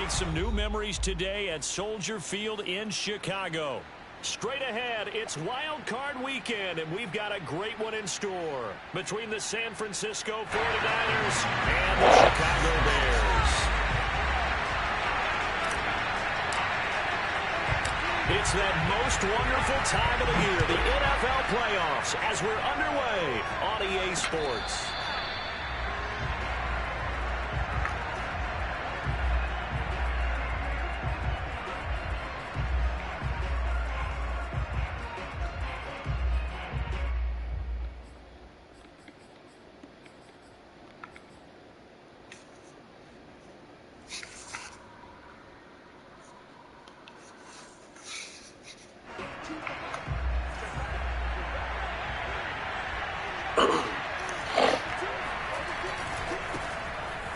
made some new memories today at Soldier Field in Chicago. Straight ahead, it's Wild Card Weekend, and we've got a great one in store between the San Francisco 49ers and the Chicago Bears. It's that most wonderful time of the year, the NFL playoffs, as we're underway on EA Sports.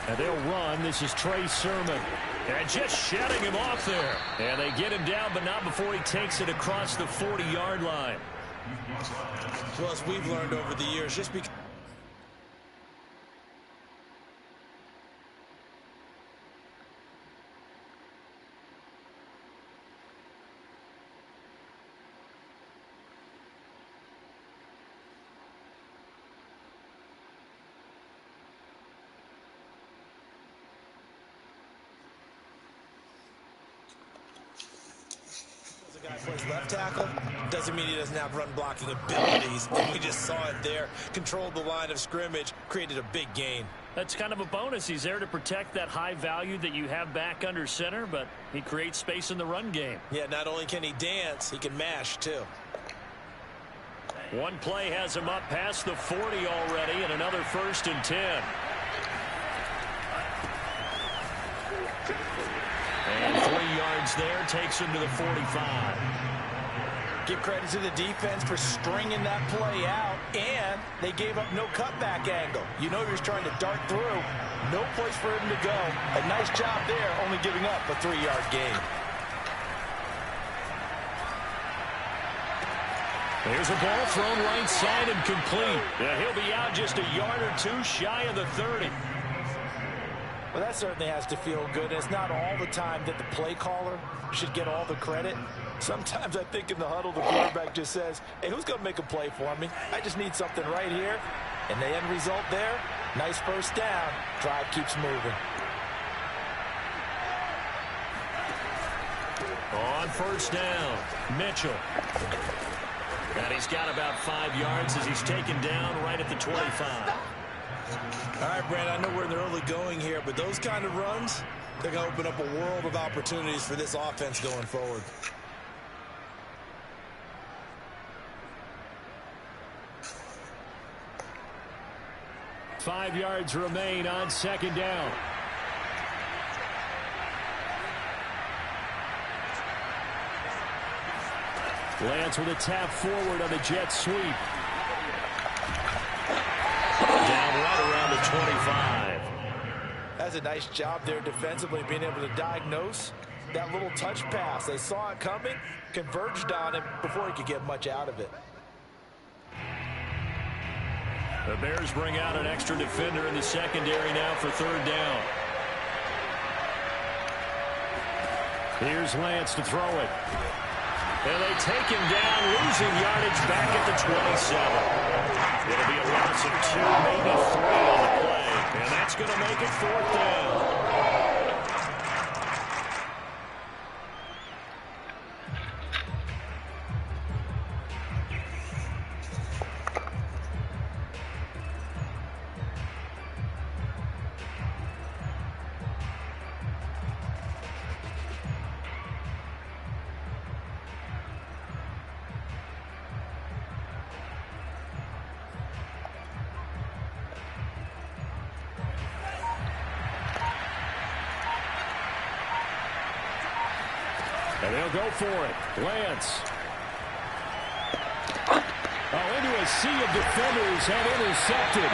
And they'll run. This is Trey Sermon. And just shutting him off there. And they get him down, but not before he takes it across the 40-yard line. Well, as we've learned over the years, just because a guy plays left tackle doesn't mean he doesn't have run blocking abilities. And we just saw it there. Controlled the line of scrimmage, created a big gain. That's kind of a bonus. He's there to protect that high value that you have back under center, but he creates space in the run game. Yeah, not only can he dance, he can mash too. One play has him up past the 40 already, and another 1st and 10. And 3 yards there, takes him to the 45. Give credit to the defense for stringing that play out, and they gave up no cutback angle. You know you're trying to dart through. No place for him to go. A nice job there, only giving up a 3-yard gain. There's a ball thrown right side and complete. Yeah, he'll be out just a yard or two shy of the 30. Well, that certainly has to feel good. It's not all the time that the play caller should get all the credit. Sometimes I think in the huddle, the quarterback just says, hey, who's going to make a play for me? I just need something right here. And the end result there, nice first down. Drive keeps moving. On 1st down, Mitchell. And he's got about 5 yards as he's taken down right at the 25. All right, Brand, I know we're in the early going here, but those kind of runs, they're going to open up a world of opportunities for this offense going forward. Five yards remain on 2nd down. Lance with a tap forward on the jet sweep. Down right around the 25. That's a nice job there defensively, being able to diagnose that little touch pass. They saw it coming, converged on it before he could get much out of it. The Bears bring out an extra defender in the secondary now for 3rd down. Here's Lance to throw it. And they take him down, losing yardage back at the 27. It'll be a loss of 2, maybe 3 on the play. And that's going to make it 4th down. And they'll go for it. Lance. Oh, into a sea of defenders and intercepted.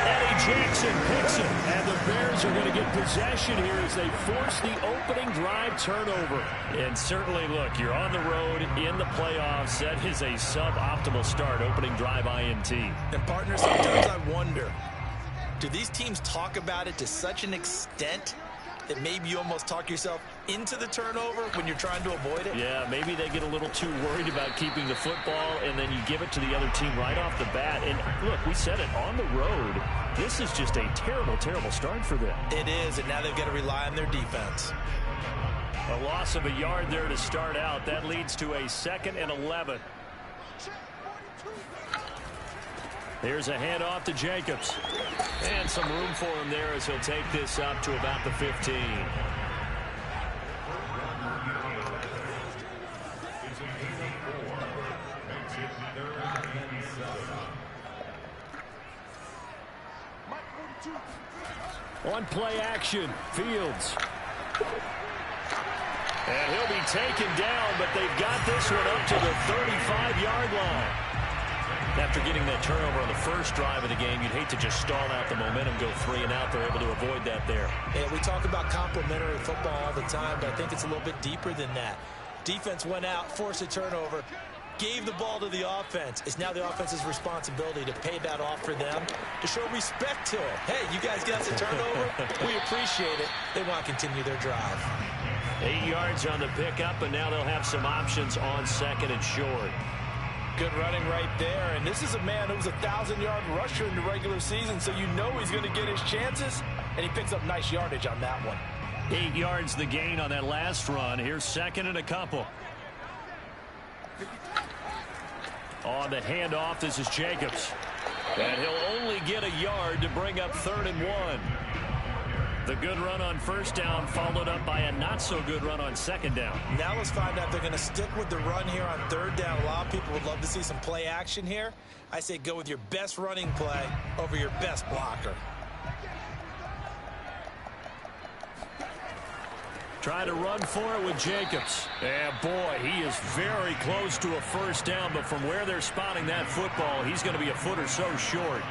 Eddie Jackson picks it. And the Bears are going to get possession here as they force the opening drive turnover. And certainly, look, you're on the road in the playoffs. That is a suboptimal start, opening drive INT. And, partner, sometimes I wonder, do these teams talk about it to such an extent that maybe you almost talk yourself into the turnover when you're trying to avoid it? Yeah, maybe they get a little too worried about keeping the football, and then you give it to the other team right off the bat. And look, we said it, on the road, this is just a terrible, terrible start for them. It is, and now they've got to rely on their defense. A loss of a yard there to start out. That leads to a 2nd and 11. Here's a handoff to Jacobs. And some room for him there as he'll take this up to about the 15. On play action, Fields. And he'll be taken down, but they've got this one up to the 35-yard line. After getting that turnover on the first drive of the game, you'd hate to just stall out the momentum, go 3 and out. They're able to avoid that there. Yeah, we talk about complementary football all the time, but I think it's a little bit deeper than that. Defense went out, forced a turnover, gave the ball to the offense. It's now the offense's responsibility to pay that off for them, to show respect to them. Hey, you guys got the turnover. We appreciate it. They want to continue their drive. 8 yards on the pickup, and now they'll have some options on 2nd and short. Good running right there, and this is a man who was a 1,000-yard rusher in the regular season, so you know he's going to get his chances, and he picks up nice yardage on that one. 8 yards the gain on that last run. Here's 2nd and a couple. On the handoff, this is Jacobs. And he'll only get a yard to bring up 3rd and 1. The good run on 1st down followed up by a not-so-good run on 2nd down. Now let's find out if they're going to stick with the run here on 3rd down. A lot of people would love to see some play action here. I say go with your best running play over your best blocker. Try to run for it with Jacobs. And boy, he is very close to a 1st down, but from where they're spotting that football, he's going to be a foot or so short.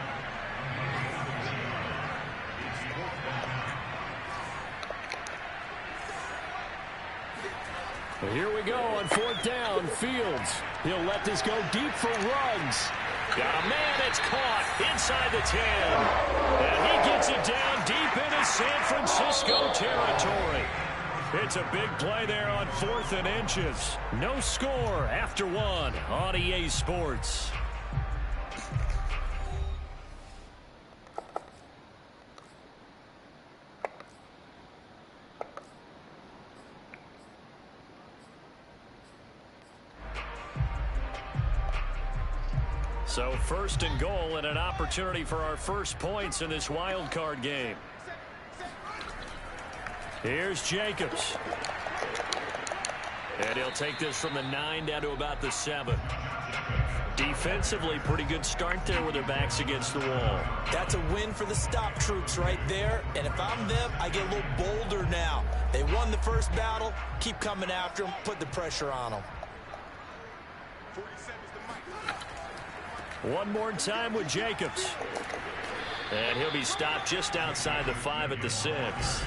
Here we go on 4th down. Fields. He'll let this go deep for Ruggs. Got a man, it's caught inside the 10. And he gets it down deep into San Francisco territory. It's a big play there on 4th and inches. No score after 1 on EA Sports. So 1st and goal and an opportunity for our first points in this wild card game. Here's Jacobs. And he'll take this from the 9 down to about the 7. Defensively, pretty good start there with their backs against the wall. That's a win for the stop troops right there. And if I'm them, I get a little bolder now. They won the first battle. Keep coming after them. Put the pressure on them. One more time with Jacobs. And he'll be stopped just outside the 5 at the 6.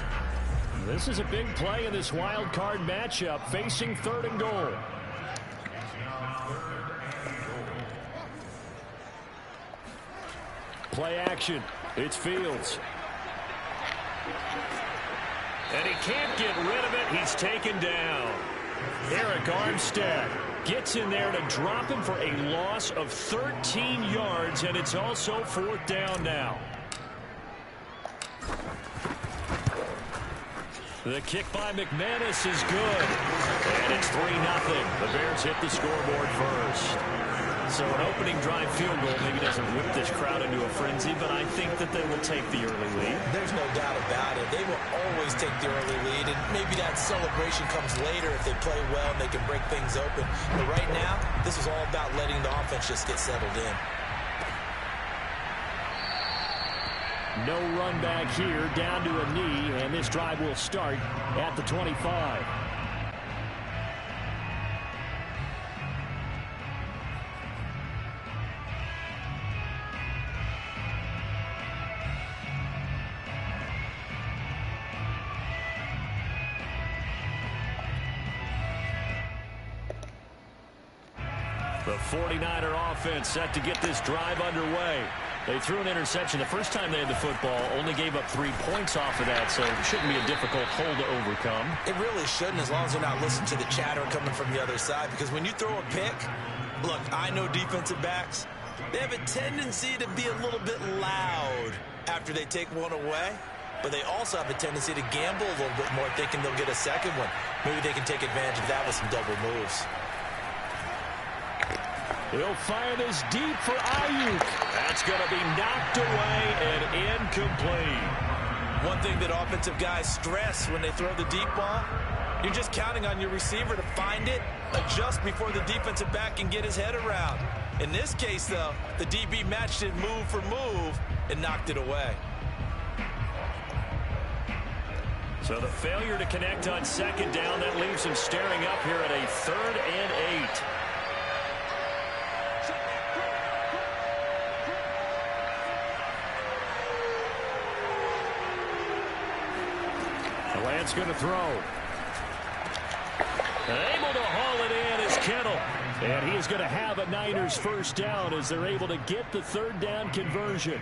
This is a big play in this wild card matchup, facing 3rd and goal. Play action. It's Fields. And he can't get rid of it. He's taken down. Arik Armstead gets in there to drop him for a loss of 13 yards, and it's also 4th down now. The kick by McManus is good. And it's 3-0. The Bears hit the scoreboard first. So an opening drive field goal maybe doesn't whip this crowd into a frenzy, but I think that they will take the early lead. There's no doubt about it. They will always take the early lead, and maybe that celebration comes later if they play well and they can break things open. But right now, this is all about letting the offense just get settled in. No run back here, down to a knee, and this drive will start at the 25. The 49er offense set to get this drive underway. They threw an interception the first time they had the football, only gave up 3 points off of that, so it shouldn't be a difficult hole to overcome. It really shouldn't, as long as they're not listening to the chatter coming from the other side, because when you throw a pick, look, I know defensive backs, they have a tendency to be a little bit loud after they take one away, but they also have a tendency to gamble a little bit more, thinking they'll get a second one. Maybe they can take advantage of that with some double moves. He'll fire this deep for Ayuk. That's going to be knocked away and incomplete. One thing that offensive guys stress when they throw the deep ball, you're just counting on your receiver to find it, adjust before the defensive back can get his head around. In this case, though, the DB matched it move for move and knocked it away. So the failure to connect on second down, that leaves him staring up here at a 3rd and 8. Lance going to throw. Able to haul it in is Kittle. And he is going to have a Niners first down as they're able to get the 3rd down conversion.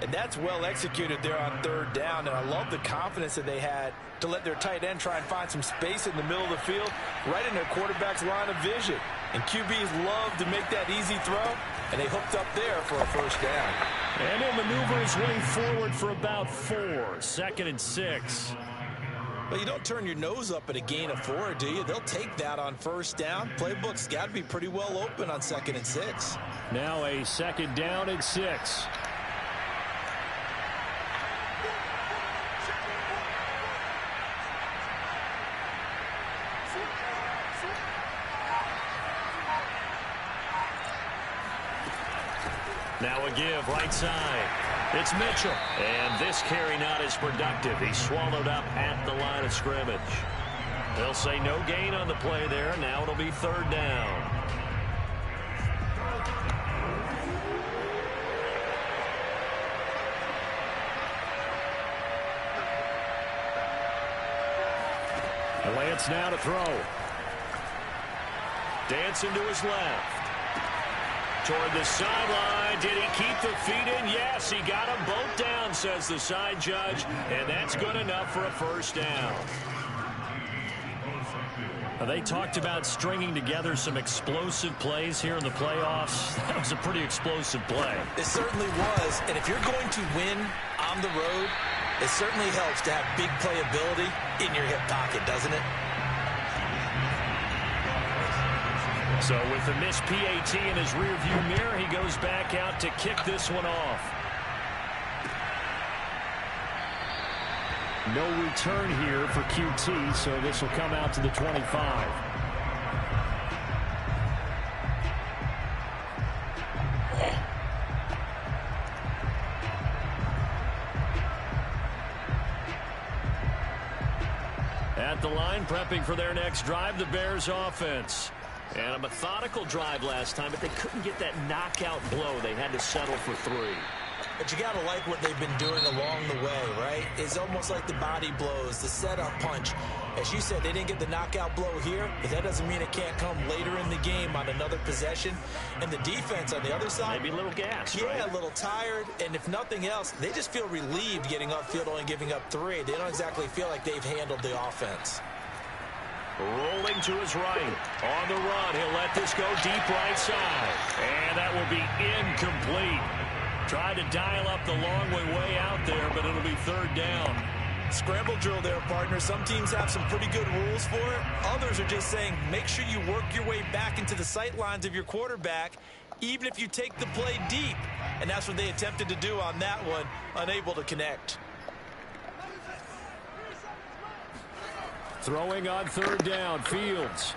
And that's well executed there on 3rd down. And I love the confidence that they had to let their tight end try and find some space in the middle of the field, right in their quarterback's line of vision. And QBs love to make that easy throw, and they hooked up there for a first down. And he'll maneuver his way forward for about 4. 2nd and 6. But you don't turn your nose up at a gain of 4, do you? They'll take that on first down. Playbook's got to be pretty well open on 2nd and 6. Now a 2nd down and 6. Now a give right side. It's Mitchell. And this carry not as productive. He's swallowed up at the line of scrimmage. They'll say no gain on the play there. Now it'll be 3rd down. Lance now to throw. Dancing to his left. Toward the sideline. Did he keep the feet in? Yes, he got them both down, says the side judge. And that's good enough for a first down. They talked about stringing together some explosive plays here in the playoffs. That was a pretty explosive play. It certainly was. And if you're going to win on the road, it certainly helps to have big playability in your hip pocket, doesn't it? So with the missed PAT in his rearview mirror, he goes back out to kick this one off. No return here for QT, so this will come out to the 25. At the line, prepping for their next drive, the Bears offense. And a methodical drive last time, but they couldn't get that knockout blow. They had to settle for 3. But you got to like what they've been doing along the way, right? It's almost like the body blows, the setup punch. As you said, they didn't get the knockout blow here, but that doesn't mean it can't come later in the game on another possession. And the defense on the other side, maybe a little gas, yeah, right? A little tired. And if nothing else, they just feel relieved getting upfield, only giving up 3. They don't exactly feel like they've handled the offense. Rolling to his right. On the run, he'll let this go deep right side. And that will be incomplete. Tried to dial up the long way out there, but it'll be 3rd down. Scramble drill there, partner. Some teams have some pretty good rules for it. Others are just saying, make sure you work your way back into the sight lines of your quarterback, even if you take the play deep. And that's what they attempted to do on that one, unable to connect. Throwing on 3rd down, Fields.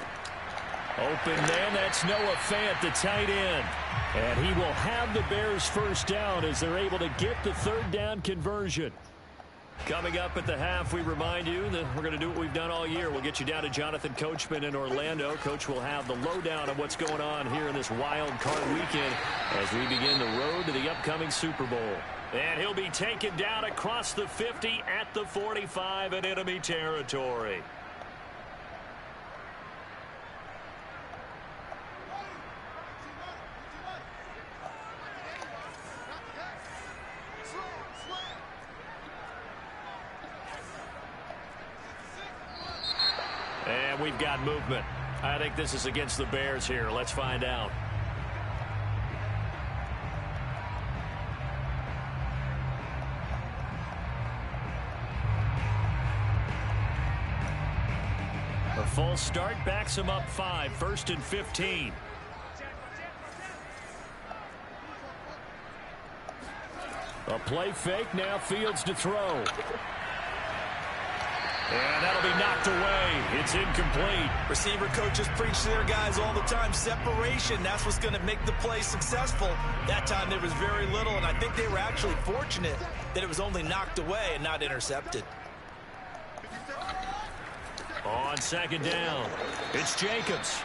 Open man, that's Noah Fant, the tight end. And he will have the Bears first down as they're able to get the 3rd down conversion. Coming up at the half, we remind you that we're going to do what we've done all year. We'll get you down to Jonathan Coachman in Orlando. Coach will have the lowdown of what's going on here in this wild card weekend as we begin the road to the upcoming Super Bowl. And he'll be taken down across the 50 at the 45 in enemy territory. And we've got movement. I think this is against the Bears here. Let's find out. A full start backs him up 5, 1st and 15. A play fake, now Fields to throw. And that'll be knocked away. It's incomplete. Receiver coaches preach to their guys all the time. Separation, that's what's going to make the play successful. That time there was very little, and I think they were actually fortunate that it was only knocked away and not intercepted. On 2nd down, it's Jacobs.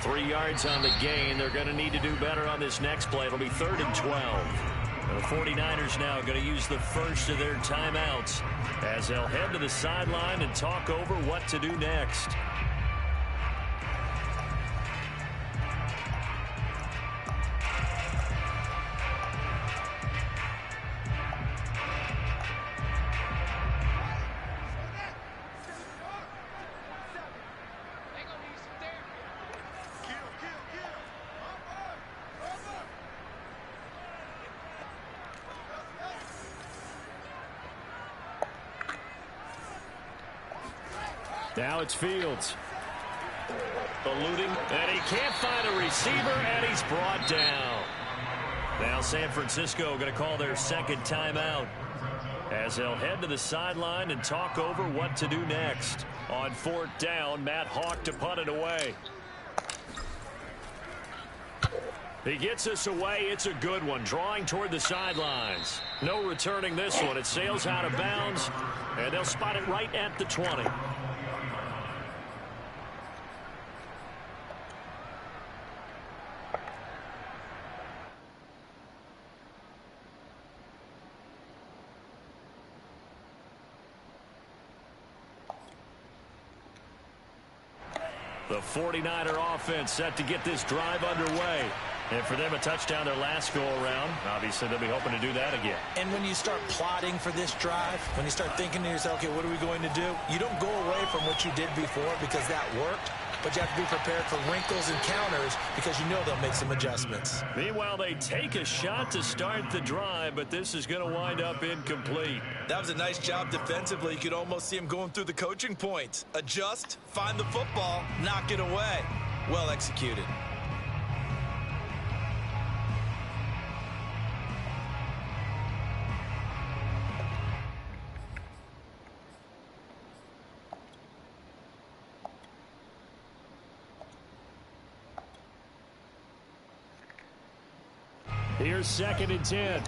3 yards on the gain. They're going to need to do better on this next play. It'll be 3rd and 12. The 49ers now going to use the first of their timeouts as they'll head to the sideline and talk over what to do next. Now it's Fields. Eluding, and he can't find a receiver, and he's brought down. Now San Francisco going to call their 2nd timeout as they'll head to the sideline and talk over what to do next. On 4th down, Matt Hawk to punt it away. He gets us away. It's a good one, drawing toward the sidelines. No returning this one. It sails out of bounds, and they'll spot it right at the 20. The 49er offense set to get this drive underway. And for them, a touchdown their last go-around. Obviously, they'll be hoping to do that again. And when you start plotting for this drive, when you start thinking to yourself, okay, what are we going to do? You don't go away from what you did before because that worked. But you have to be prepared for wrinkles and counters because you know they'll make some adjustments. Meanwhile, they take a shot to start the drive, but this is going to wind up incomplete. That was a nice job defensively. You could almost see him going through the coaching points. Adjust, find the football, knock it away. Well executed. Here's 2nd and 10.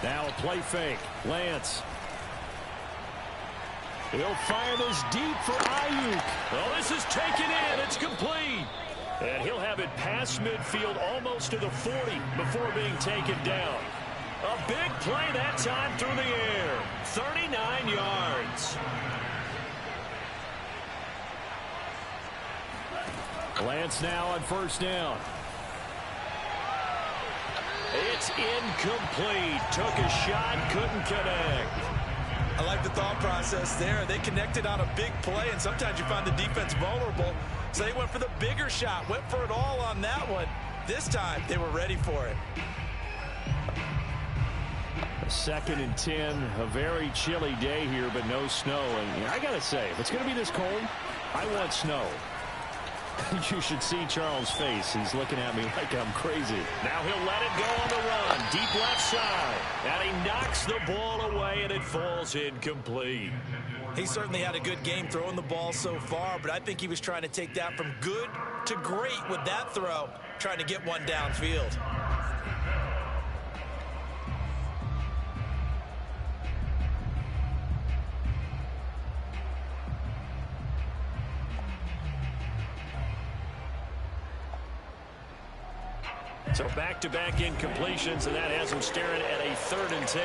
Now a play fake. Lance. He'll fire this deep for Ayuk. Oh, this is taken in. It's complete. And he'll have it past midfield almost to the 40 before being taken down. A big play that time through the air. 39 yards. Lance now on 1st down. It's incomplete. Took a shot, couldn't connect. I like the thought process there. They connected on a big play, and sometimes you find the defense vulnerable. So they went for the bigger shot, went for it all on that one. This time, they were ready for it. 2nd and 10, a very chilly day here, but no snow. And I got to say, if it's going to be this cold, I want snow. You should see Charles' face. He's looking at me like I'm crazy. Now he'll let it go on the run. Deep left side. And he knocks the ball away, and it falls incomplete. He certainly had a good game throwing the ball so far, but I think he was trying to take that from good to great with that throw, trying to get one downfield. So back-to-back incompletions, and that has him staring at a 3rd and 10.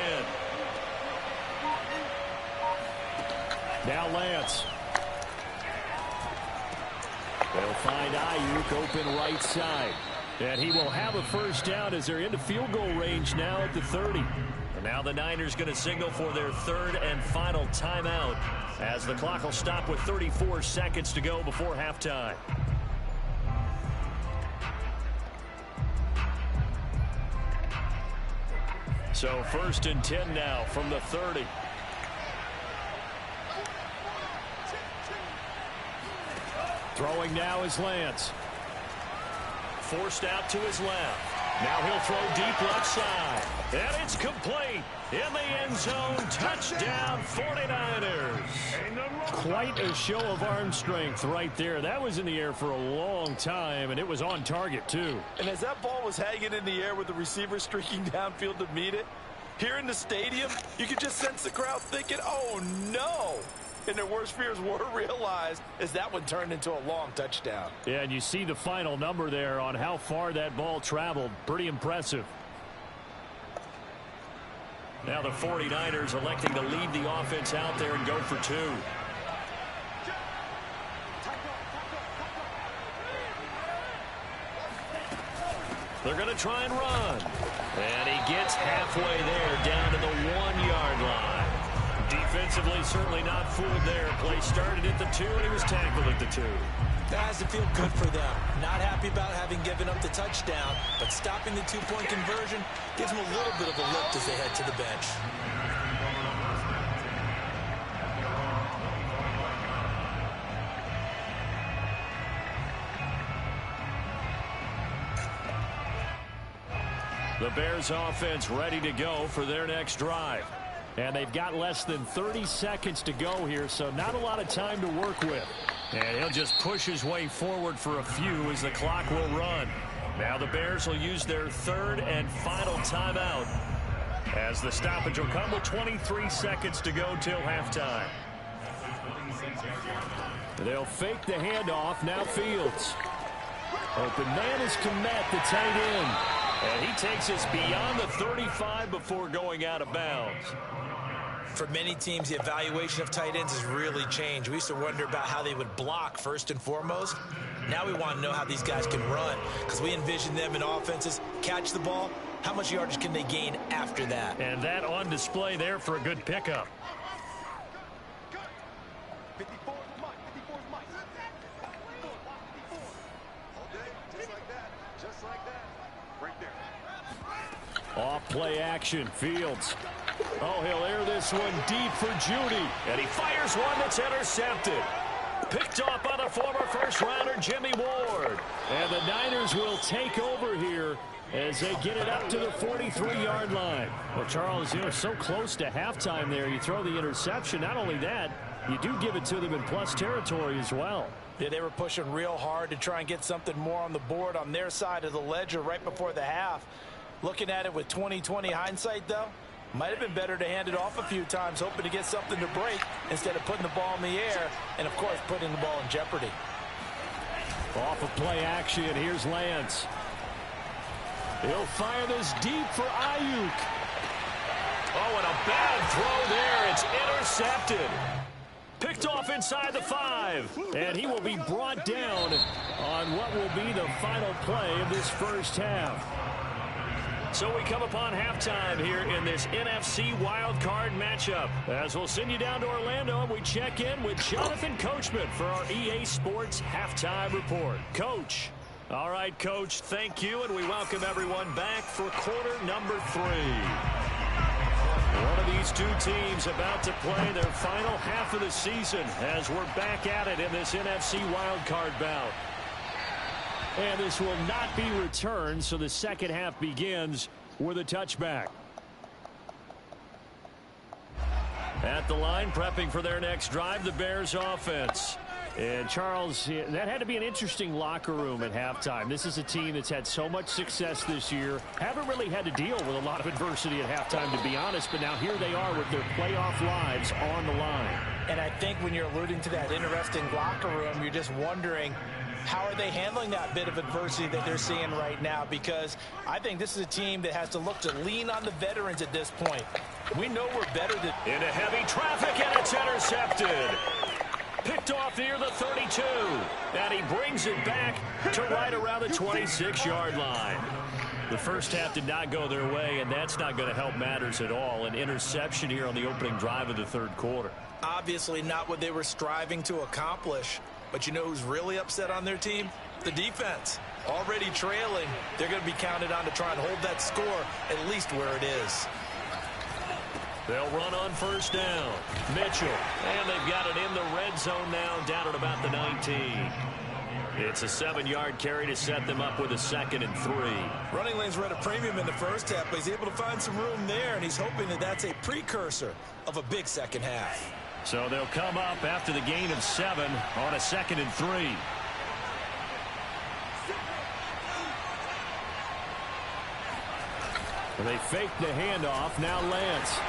Now Lance. They'll find Ayuk open right side. And he will have a first down as they're into field goal range now at the 30. And now the Niners going to signal for their third and final timeout as the clock will stop with 34 seconds to go before halftime. So 1st and 10 now from the 30. Throwing now is Lance. Forced out to his left. Now he'll throw deep left side. And it's complete. In the end zone. Touchdown 49ers. Quite a show of arm strength right there. That was in the air for a long time, and it was on target, too. And as that ball was hanging in the air with the receiver streaking downfield to meet it, here in the stadium, you could just sense the crowd thinking, oh, no. And their worst fears were realized as that one turned into a long touchdown. Yeah, and you see the final number there on how far that ball traveled. Pretty impressive. Now the 49ers electing to leave the offense out there and go for two. They're going to try and run. And he gets halfway there down to the 1-yard line. Defensively, certainly not fooled there. Play started at the 2, and he was tackled at the 2. That has to feel good for them. Not happy about having given up the touchdown, but stopping the 2-point conversion gives them a little bit of a lift as they head to the bench. The Bears offense ready to go for their next drive. And they've got less than 30 seconds to go here, so not a lot of time to work with. And he'll just push his way forward for a few as the clock will run. Now the Bears will use their third and final timeout as the stoppage will come with 23 seconds to go till halftime. They'll fake the handoff. Now Fields. Open man is Kmet, the tight end. And he takes us beyond the 35 before going out of bounds. For many teams, the evaluation of tight ends has really changed. We used to wonder about how they would block first and foremost. Now we want to know how these guys can run because we envision them in offenses catch the ball. How much yardage can they gain after that? And that on display there for a good pickup. Off play action. Fields. Oh, he'll air this one deep for Judy. And he fires one that's intercepted. Picked off by the former first-rounder Jimmy Ward. And the Niners will take over here as they get it up to the 43-yard line. Well, Charles, you know, so close to halftime there. You throw the interception. Not only that, you do give it to them in plus territory as well. Yeah, they were pushing real hard to try and get something more on the board on their side of the ledger right before the half. Looking at it with 20/20 hindsight, though, might have been better to hand it off a few times, hoping to get something to break instead of putting the ball in the air and, of course, putting the ball in jeopardy. Off of play action, here's Lance. He'll fire this deep for Ayuk. Oh, and a bad throw there. It's intercepted. Picked off inside the 5. And he will be brought down on what will be the final play of this first half. So we come upon halftime here in this NFC wildcard matchup. As we'll send you down to Orlando, and we check in with Jonathan Coachman for our EA Sports Halftime Report. Coach. All right, Coach, thank you, and we welcome everyone back for quarter number 3. One of these two teams about to play their final half of the season as we're back at it in this NFC wildcard bout. And this will not be returned, so the second half begins with a touchback. At the line, prepping for their next drive, the Bears offense. And, Charles, that had to be an interesting locker room at halftime. This is a team that's had so much success this year. Haven't really had to deal with a lot of adversity at halftime, to be honest. But now here they are with their playoff lives on the line. And I think when you're alluding to that interesting locker room, you're just wondering, how are they handling that bit of adversity that they're seeing right now? Because I think this is a team that has to look to lean on the veterans at this point. We know we're better than... Into heavy traffic, and it's intercepted. Picked off near the 32. And he brings it back to right around the 26-yard line. The first half did not go their way, and that's not going to help matters at all. An interception here on the opening drive of the third quarter. Obviously not what they were striving to accomplish. But you know who's really upset on their team? The defense. Already trailing, they're going to be counted on to try and hold that score at least where it is. They'll run on first down. Mitchell. And they've got it in the red zone now, down at about the 19. It's a 7-yard carry to set them up with a 2nd and 3. Running lanes were at a premium in the first half, but he's able to find some room there, and he's hoping that that's a precursor of a big second half. So they'll come up after the gain of 7 on a 2nd and 3. They fake the handoff. Now Lance.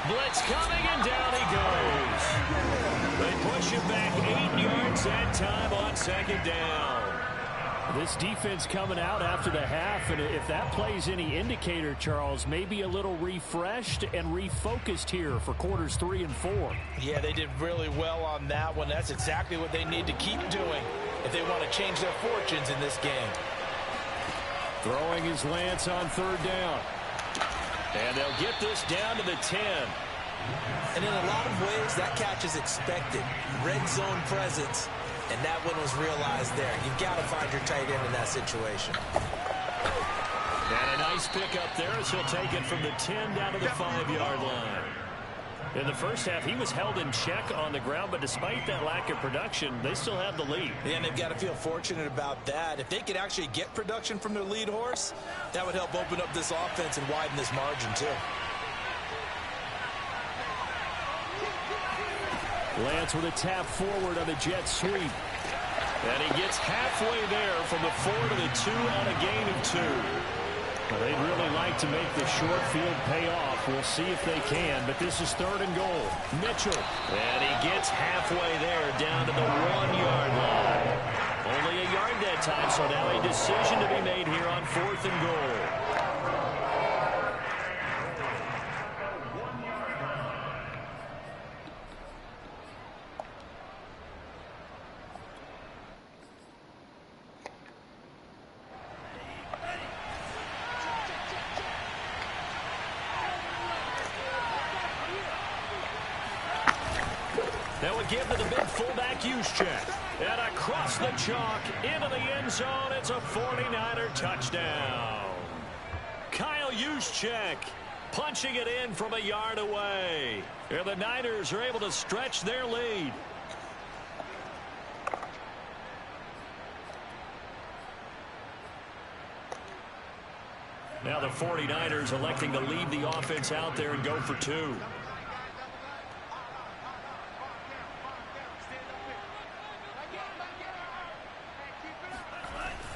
Blitz coming, and down he goes. They push him back 8 yards that time on 2nd down. This defense coming out after the half, and if that plays any indicator, Charles, maybe a little refreshed and refocused here for quarters 3 and 4. Yeah, they did really well on that one. That's exactly what they need to keep doing if they want to change their fortunes in this game. Throwing his Lance on 3rd down. And they'll get this down to the 10. And in a lot of ways, that catch is expected. Red zone presence, and that one was realized there. You've got to find your tight end in that situation. And a nice pickup there as he'll take it from the 10 down to the 5-yard line. In the first half, he was held in check on the ground, but despite that lack of production, they still have the lead. Yeah, and they've got to feel fortunate about that. If they could actually get production from their lead horse, that would help open up this offense and widen this margin, too. Lance with a tap forward on the jet sweep. And he gets halfway there from the 4 to the 2 on a gain of 2. Well, they'd really like to make the short field pay off. We'll see if they can, but this is 3rd and goal. Mitchell. And he gets halfway there down to the 1-yard line. Only a yard that time, so now a decision to be made here on 4th and goal. That would give to the big fullback Juszczyk. And across the chalk into the end zone. It's a 49er touchdown. Kyle Juszczyk punching it in from a yard away. And the Niners are able to stretch their lead. Now the 49ers electing to leave the offense out there and go for 2.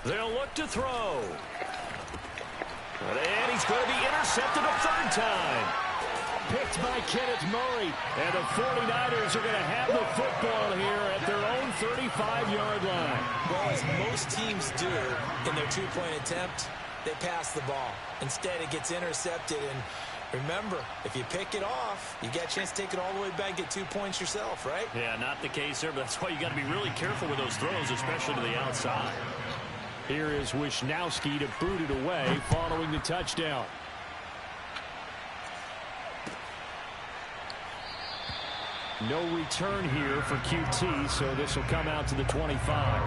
They'll look to throw. And he's going to be intercepted a 3rd time. Picked by Kenneth Murray. And the 49ers are going to have the football here at their own 35-yard line. Well, as most teams do in their 2-point attempt, they pass the ball. Instead, it gets intercepted. And remember, if you pick it off, you get a chance to take it all the way back, get 2 points yourself, right? Yeah, not the case there, but that's why you got to be really careful with those throws, especially to the outside. Here is Wisnowski to boot it away following the touchdown. No return here for QT, so this will come out to the 25.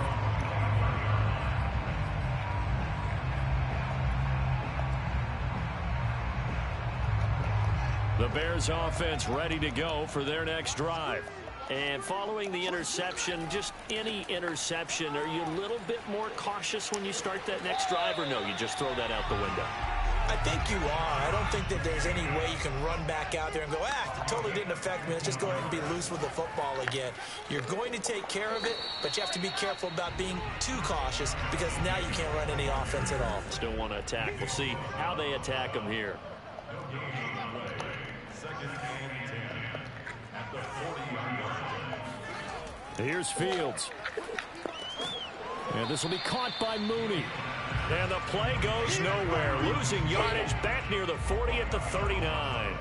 The Bears offense ready to go for their next drive. And following the interception, just any interception, are you a little bit more cautious when you start that next drive, or no, you just throw that out the window? I think you are. I don't think that there's any way you can run back out there and go, it totally didn't affect me. Let's just go ahead and be loose with the football again. You're going to take care of it, but you have to be careful about being too cautious because now you can't run any offense at all. Still want to attack. We'll see how they attack them here. Here's Fields. And this will be caught by Mooney. And the play goes nowhere. Losing yardage back near the 40 at the 39.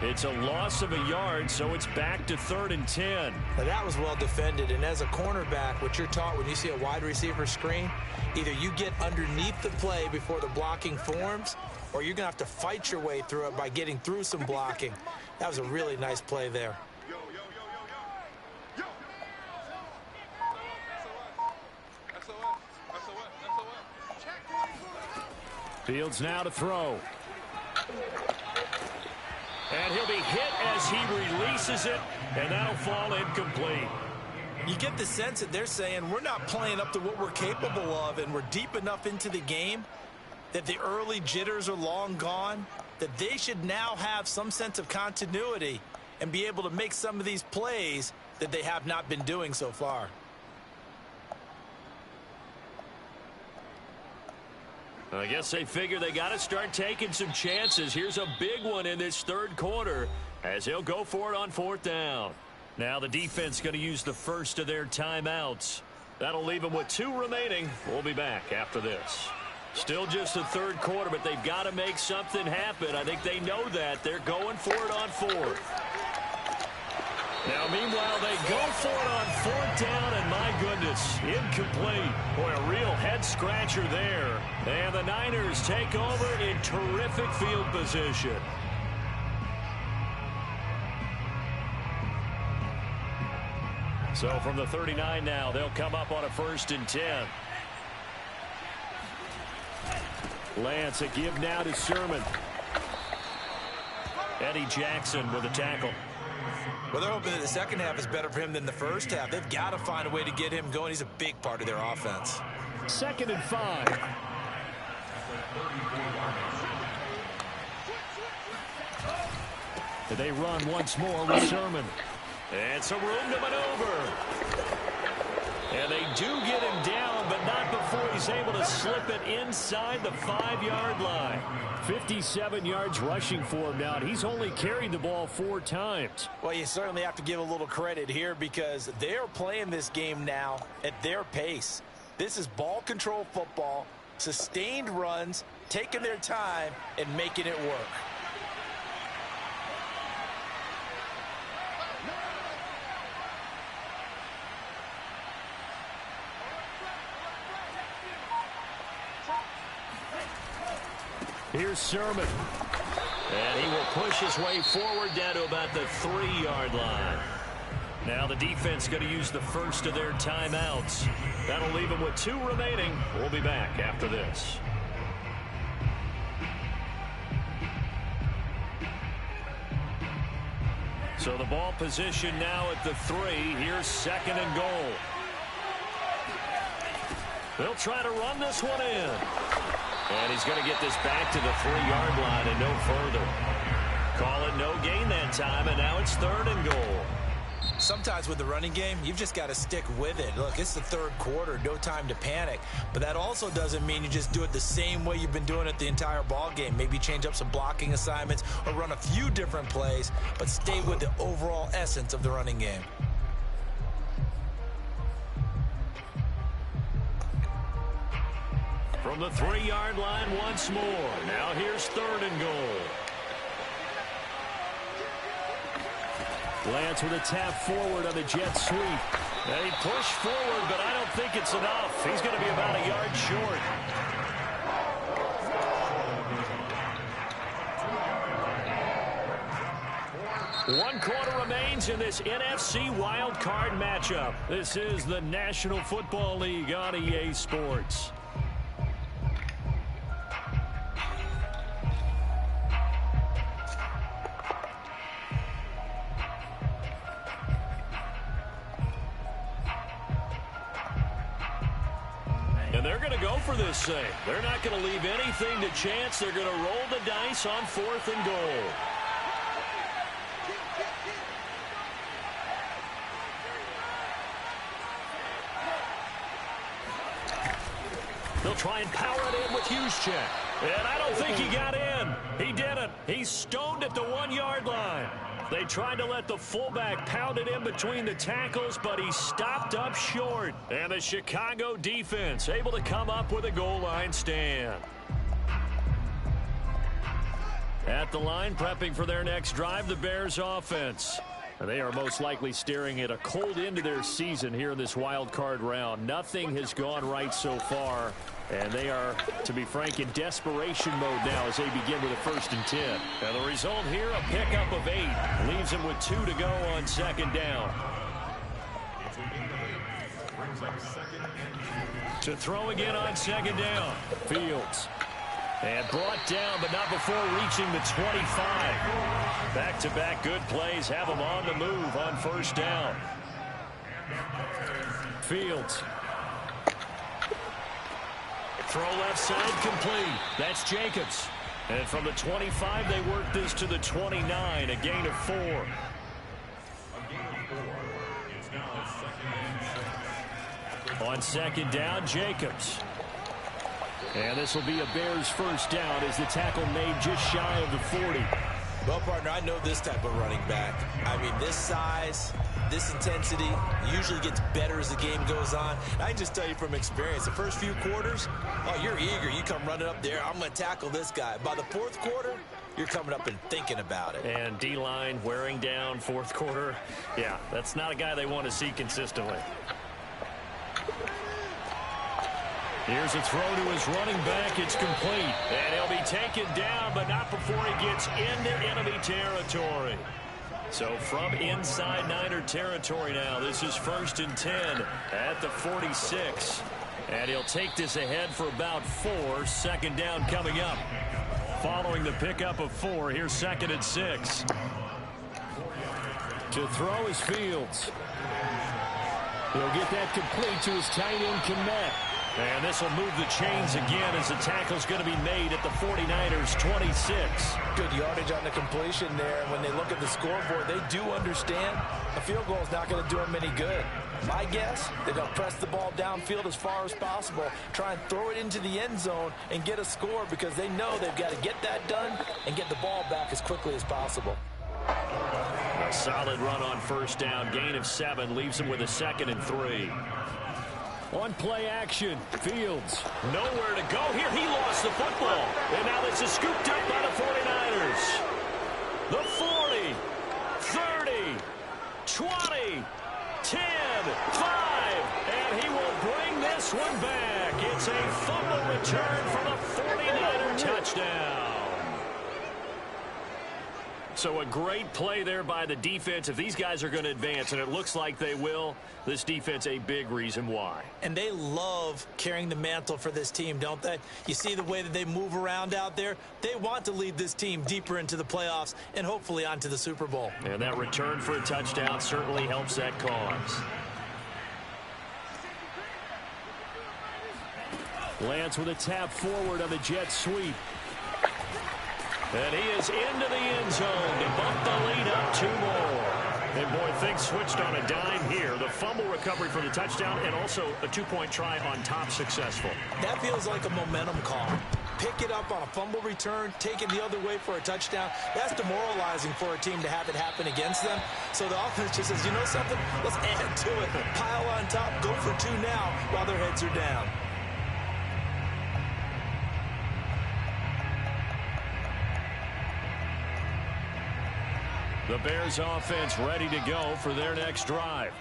It's a loss of a yard, so it's back to 3rd and 10. Now that was well defended, and as a cornerback, what you're taught when you see a wide receiver screen, either you get underneath the play before the blocking forms, or you're going to have to fight your way through it by getting through some blocking. That was a really nice play there. Fields now to throw. And he'll be hit as he releases it, and that'll fall incomplete. You get the sense that they're saying we're not playing up to what we're capable of, and we're deep enough into the game that the early jitters are long gone, that they should now have some sense of continuity and be able to make some of these plays that they have not been doing so far. I guess they figure they got to start taking some chances. Here's a big one in this 3rd quarter as he'll go for it on 4th down. Now the defense going to use the first of their timeouts. That'll leave them with 2 remaining. We'll be back after this. Still just the 3rd quarter, but they've got to make something happen. I think they know that. They're going for it on 4th. Now, meanwhile, they go for it on 4th down, and my goodness, incomplete. Boy, a real head-scratcher there. And the Niners take over in terrific field position. So from the 39 now, they'll come up on a 1st and 10. Lance, a give now to Sherman. Eddie Jackson with a tackle. Well, they're hoping that the second half is better for him than the first half. They've got to find a way to get him going. He's a big part of their offense. 2nd and 5. They run once more with Sherman. And some room to maneuver. And they do get him down, but not before he's able to slip it inside the 5-yard line. 57 yards rushing for him now, and he's only carried the ball 4 times. Well, you certainly have to give a little credit here because they're playing this game now at their pace. This is ball control football, sustained runs, taking their time, and making it work. Here's Sherman. And he will push his way forward down to about the 3-yard line. Now the defense going to use the first of their timeouts. That'll leave them with 2 remaining. We'll be back after this. So the ball position now at the 3. Here's 2nd and goal. They'll try to run this one in. And he's going to get this back to the 3-yard line and no further. Call it no gain that time, and now it's 3rd and goal. Sometimes with the running game, you've just got to stick with it. Look, it's the 3rd quarter, no time to panic. But that also doesn't mean you just do it the same way you've been doing it the entire ball game. Maybe change up some blocking assignments or run a few different plays, but stay with the overall essence of the running game. From the 3-yard line once more. Now here's 3rd and goal. Lance with a tap forward on the jet sweep. And he pushed forward, but I don't think it's enough. He's going to be about a yard short. One quarter remains in this NFC Wild Card matchup. This is the National Football League on EA Sports. And they're going to go for this thing. They're not going to leave anything to chance. They're going to roll the dice on 4th and goal. They'll try and power it in with Juszczyk. And I don't think he got in. He didn't. He's stoned at the 1-yard line. They tried to let the fullback pound it in between the tackles, but he stopped up short. And the Chicago defense able to come up with a goal line stand. At the line, prepping for their next drive, the Bears offense. They are most likely staring at a cold end to their season here in this wild card round. Nothing has gone right so far, and they are, to be frank, in desperation mode now as they begin with a 1st and 10. And the result here, a pickup of 8. Leaves them with 2 to go on 2nd down. To throw again on 2nd down. Fields. And brought down, but not before reaching the 25. Back-to-back good plays have him on the move on 1st down. Fields. Throw left side complete. That's Jacobs. And from the 25, they work this to the 29, a gain of 4. On 2nd down, Jacobs. And this will be a Bears 1st down as the tackle made just shy of the 40. Well, partner, I know this type of running back. I mean, this size, this intensity usually gets better as the game goes on. I can just tell you from experience, the first few quarters, oh, you're eager. You come running up there, I'm going to tackle this guy. By the 4th quarter, you're coming up and thinking about it. And D-line wearing down 4th quarter. Yeah, that's not a guy they want to see consistently. Here's a throw to his running back. It's complete. And he'll be taken down, but not before he gets into enemy territory. So from inside Niner territory now, this is 1st and 10 at the 46. And he'll take this ahead for about 4. 2nd down coming up. Following the pickup of 4, here's 2nd and 6. To throw is Fields. He'll get that complete to his tight end, Kmet. And this will move the chains again as the tackle's going to be made at the 49ers 26. Good yardage on the completion there. When they look at the scoreboard, they do understand a field goal is not going to do them any good. My guess, they're going to press the ball downfield as far as possible, try and throw it into the end zone and get a score because they know they've got to get that done and get the ball back as quickly as possible. A solid run on 1st down. Gain of 7 leaves them with a 2nd and 3. On play action, Fields. Nowhere to go here. He lost the football. And now this is scooped up by the 49ers. The 40, 30, 20, 10, 5. And he will bring this one back. It's a fumble return for the 49er touchdown. So a great play there by the defense. If these guys are going to advance, and it looks like they will, this defense a big reason why. And they love carrying the mantle for this team, don't they? You see the way that they move around out there? They want to lead this team deeper into the playoffs and hopefully onto the Super Bowl. And that return for a touchdown certainly helps that cause. Lance with a tap forward on the jet sweep. And he is into the end zone to bump the lead up 2 more. And boy, things switched on a dime here. The fumble recovery for the touchdown and also a 2-point try on top successful. That feels like a momentum call. Pick it up on a fumble return, take it the other way for a touchdown. That's demoralizing for a team to have it happen against them. So the offense just says, you know something? Let's add to it. Pile on top, go for 2 now while their heads are down. The Bears offense ready to go for their next drive.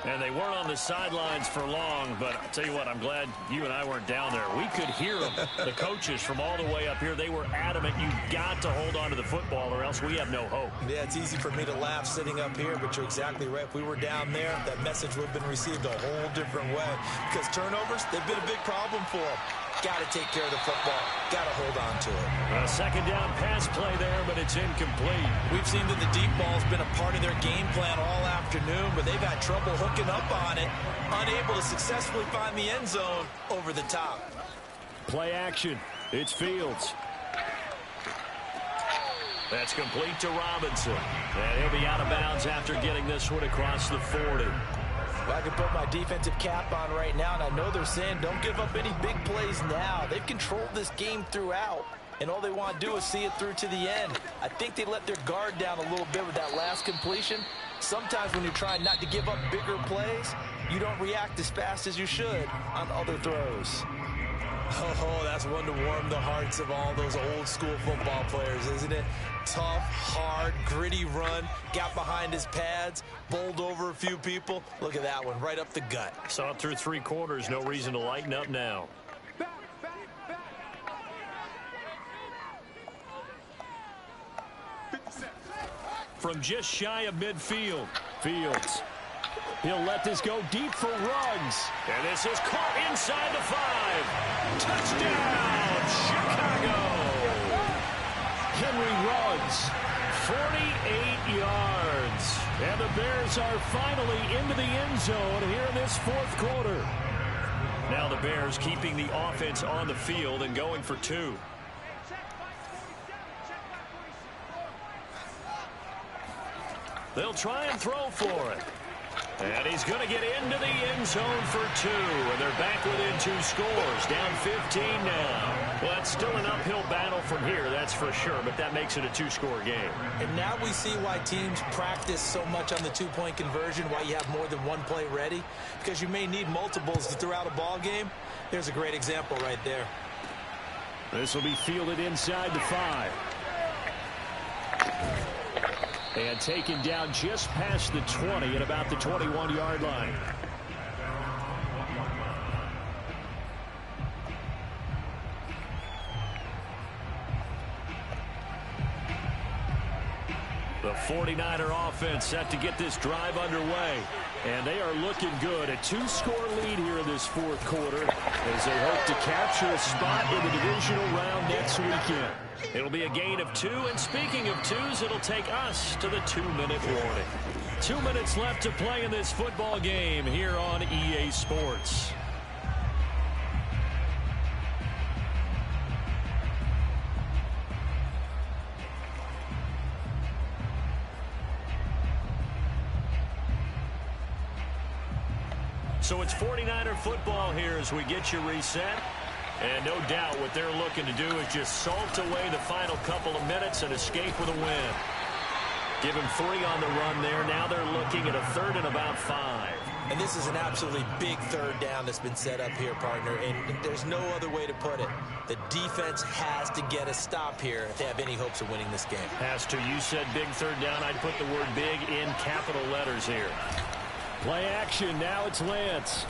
And they weren't on the sidelines for long, but I'll tell you what, I'm glad you and I weren't down there. We could hear them, the coaches from all the way up here. They were adamant, you've got to hold on to the football or else we have no hope. Yeah, it's easy for me to laugh sitting up here, but you're exactly right. If we were down there, that message would have been received a whole different way. Because turnovers, they've been a big problem for them. Got to take care of the football. Got to hold on to it. A 2nd down pass play there, but it's incomplete. We've seen that the deep ball's been a part of their game plan all afternoon, but they've had trouble hooking up on it, unable to successfully find the end zone over the top. Play action. It's Fields. That's complete to Robinson. And he'll be out of bounds after getting this one across the 40. Well, I can put my defensive cap on right now, and I know they're saying don't give up any big plays now. They've controlled this game throughout, and all they want to do is see it through to the end. I think they let their guard down a little bit with that last completion. Sometimes when you're trying not to give up bigger plays, you don't react as fast as you should on other throws. Oh, that's one to warm the hearts of all those old school football players, isn't it? Tough, hard, gritty run, got behind his pads, bowled over a few people. Look at that one, right up the gut. Saw it through 3 quarters, no reason to lighten up now. From just shy of midfield, Fields. He'll let this go deep for Ruggs. And this is caught inside the 5. Touchdown, Chicago. Henry Ruggs, 48 yards. And the Bears are finally into the end zone here in this 4th quarter. Now the Bears keeping the offense on the field and going for 2. They'll try and throw for it. And he's going to get into the end zone for 2. And they're back within 2 scores. Down 15 now. Well, it's still an uphill battle from here, that's for sure. But that makes it a 2-score game. And now we see why teams practice so much on the 2-point conversion, why you have more than one play ready. Because you may need multiples throughout a ball game. There's a great example right there. This will be fielded inside the 5. And taken down just past the 20 at about the 21-yard line. The 49er offense set to get this drive underway. And they are looking good. A 2-score lead here in this 4th quarter as they hope to capture a spot in the divisional round next weekend. It'll be a gain of 2, and speaking of 2s, it'll take us to the 2-minute warning. 2 minutes left to play in this football game here on EA Sports. So it's 49er football here as we get you reset. And no doubt what they're looking to do is just salt away the final couple of minutes and escape with a win. Give him 3 on the run there. Now they're looking at a 3rd and about 5. And this is an absolutely big 3rd down that's been set up here, partner. And there's no other way to put it. The defense has to get a stop here if they have any hopes of winning this game. Has to. You said big 3rd down. I'd put the word big in capital letters here. Play action. Now it's Lance.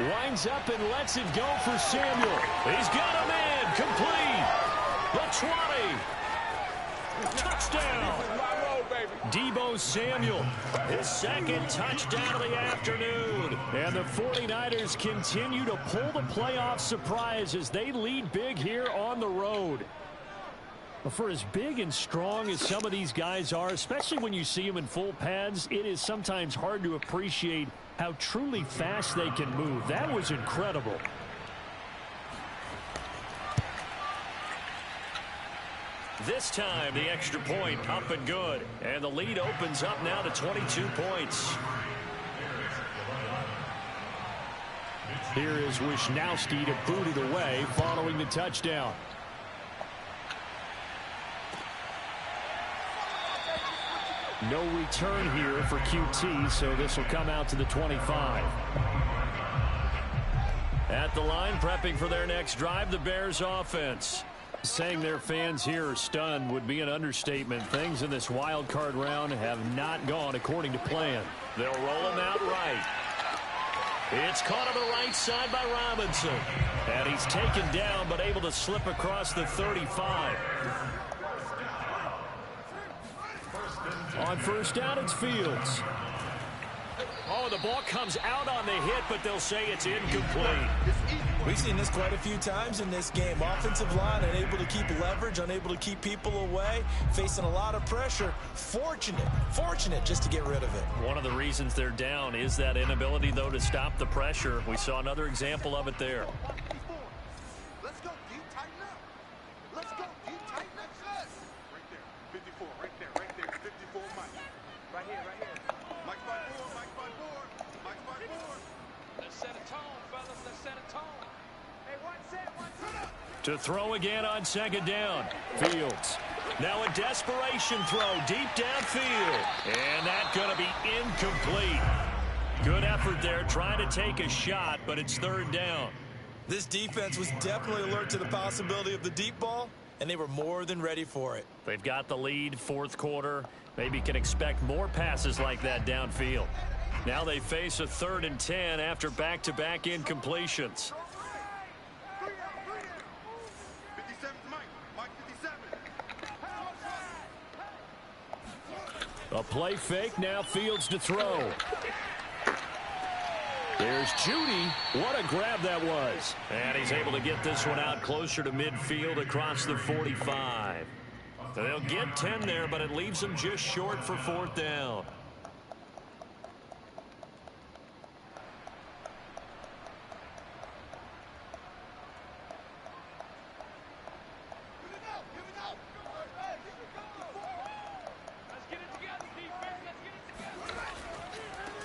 Winds up and lets it go for Samuel. He's got him in. Complete. The 20. Touchdown. Deebo Samuel. His 2nd touchdown of the afternoon. And the 49ers continue to pull the playoff surprise as they lead big here on the road. For as big and strong as some of these guys are, especially when you see them in full pads, it is sometimes hard to appreciate how truly fast they can move. That was incredible. This time, the extra point up and good. And the lead opens up now to 22 points. Here is Wisnowski to boot it away following the touchdown. No return here for QT, so this will come out to the 25. At the line, prepping for their next drive, the Bears offense. Saying their fans here are stunned would be an understatement. Things in this wild card round have not gone according to plan. They'll roll him out right. It's caught on the right side by Robinson. And he's taken down but able to slip across the 35. On 1st down, it's Fields. Oh, the ball comes out on the hit, but they'll say it's incomplete. We've seen this quite a few times in this game. Offensive line unable to keep leverage, unable to keep people away, facing a lot of pressure. Fortunate just to get rid of it. One of the reasons they're down is that inability, though, to stop the pressure. We saw another example of it there. Let's go, D. Tighten up. Let's go, D. Tighten up. Right there. 54. Right there. 54, Mike. Right here. Mike's by board. Mike's by board. Let's set a tone, fellas. Let's set a tone. Hey, one set. To throw again on 2nd down. Fields. Now a desperation throw deep downfield. And that's going to be incomplete. Good effort there trying to take a shot, but it's 3rd down. This defense was definitely alert to the possibility of the deep ball, and they were more than ready for it. They've got the lead, fourth quarter. Maybe can expect more passes like that downfield. Now they face a 3rd and 10 after back-to-back incompletions. 57's Mike. Mike 57. A play fake, now Fields to throw. There's Judy. What a grab that was. And he's able to get this one out closer to midfield across the 45. They'll get 10 there, but it leaves them just short for 4th down.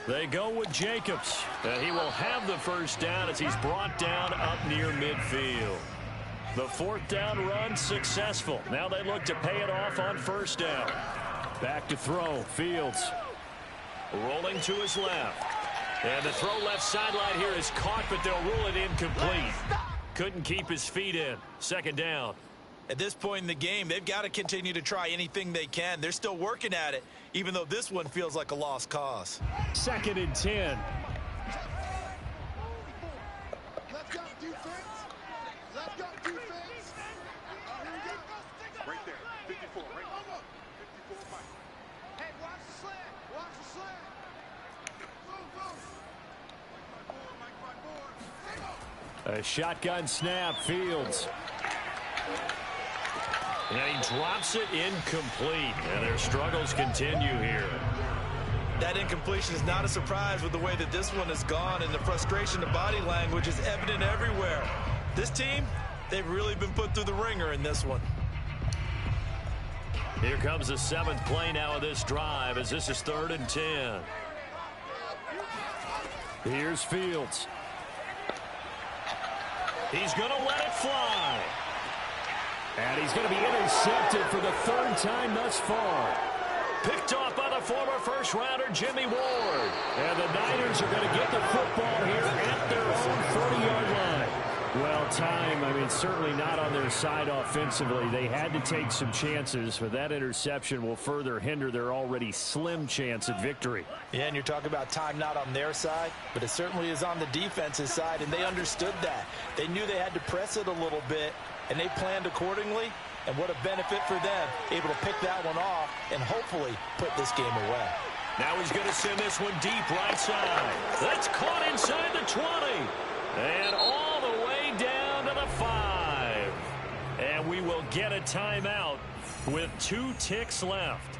They go with Jacobs. He will have the first down as he's brought down up near midfield. The 4th down run successful. Now they look to pay it off on 1st down. Back to throw. Fields. Rolling to his left. And the throw left sideline here is caught, but they'll rule it incomplete. Couldn't keep his feet in. 2nd down. At this point in the game, they've got to continue to try anything they can. They're still working at it, even though this one feels like a lost cause. 2nd and 10. Let's go, defense. Let's go, defense. Here we go. Right there. 54. Right there. 54, Mike. Hey, watch the slant. Watch the slant. Move. Mike 5-4. A shotgun snap. Fields. And he drops it incomplete. And their struggles continue here. That incompletion is not a surprise with the way that this one has gone, and the frustration of body language is evident everywhere. This team, they've really been put through the ringer in this one. Here comes the 7th play now of this drive as this is 3rd and 10. Here's Fields. He's going to let it fly. And he's going to be intercepted for the 3rd time thus far. Picked off by the former first-rounder Jimmy Ward. And the Niners are going to get the football here at their own 40-yard line. Well, time, certainly not on their side offensively. They had to take some chances, but that interception will further hinder their already slim chance at victory. Yeah, and you're talking about time not on their side, but it certainly is on the defense's side, and they understood that. They knew they had to press it a little bit, and they planned accordingly. And what a benefit for them, able to pick that one off and hopefully put this game away. Now he's going to send this one deep right side. That's caught inside the 20. And all the way down to the 5. And we will get a timeout with 2 ticks left.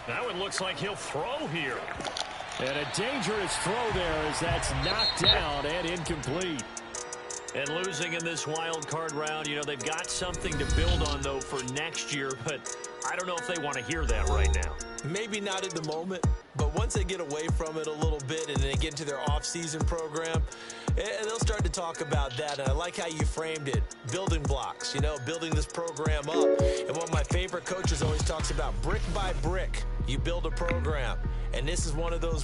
Now it looks like he'll throw here. And a dangerous throw there as that's knocked down and incomplete. And losing in this wild card round, they've got something to build on, though, for next year. But I don't know if they want to hear that right now. Maybe not at the moment, but once they get away from it a little bit and they get into their off-season program, they'll start to talk about that. And I like how you framed it. Building blocks, building this program up. And one of my favorite coaches always talks about brick by brick, you build a program. And this is one of those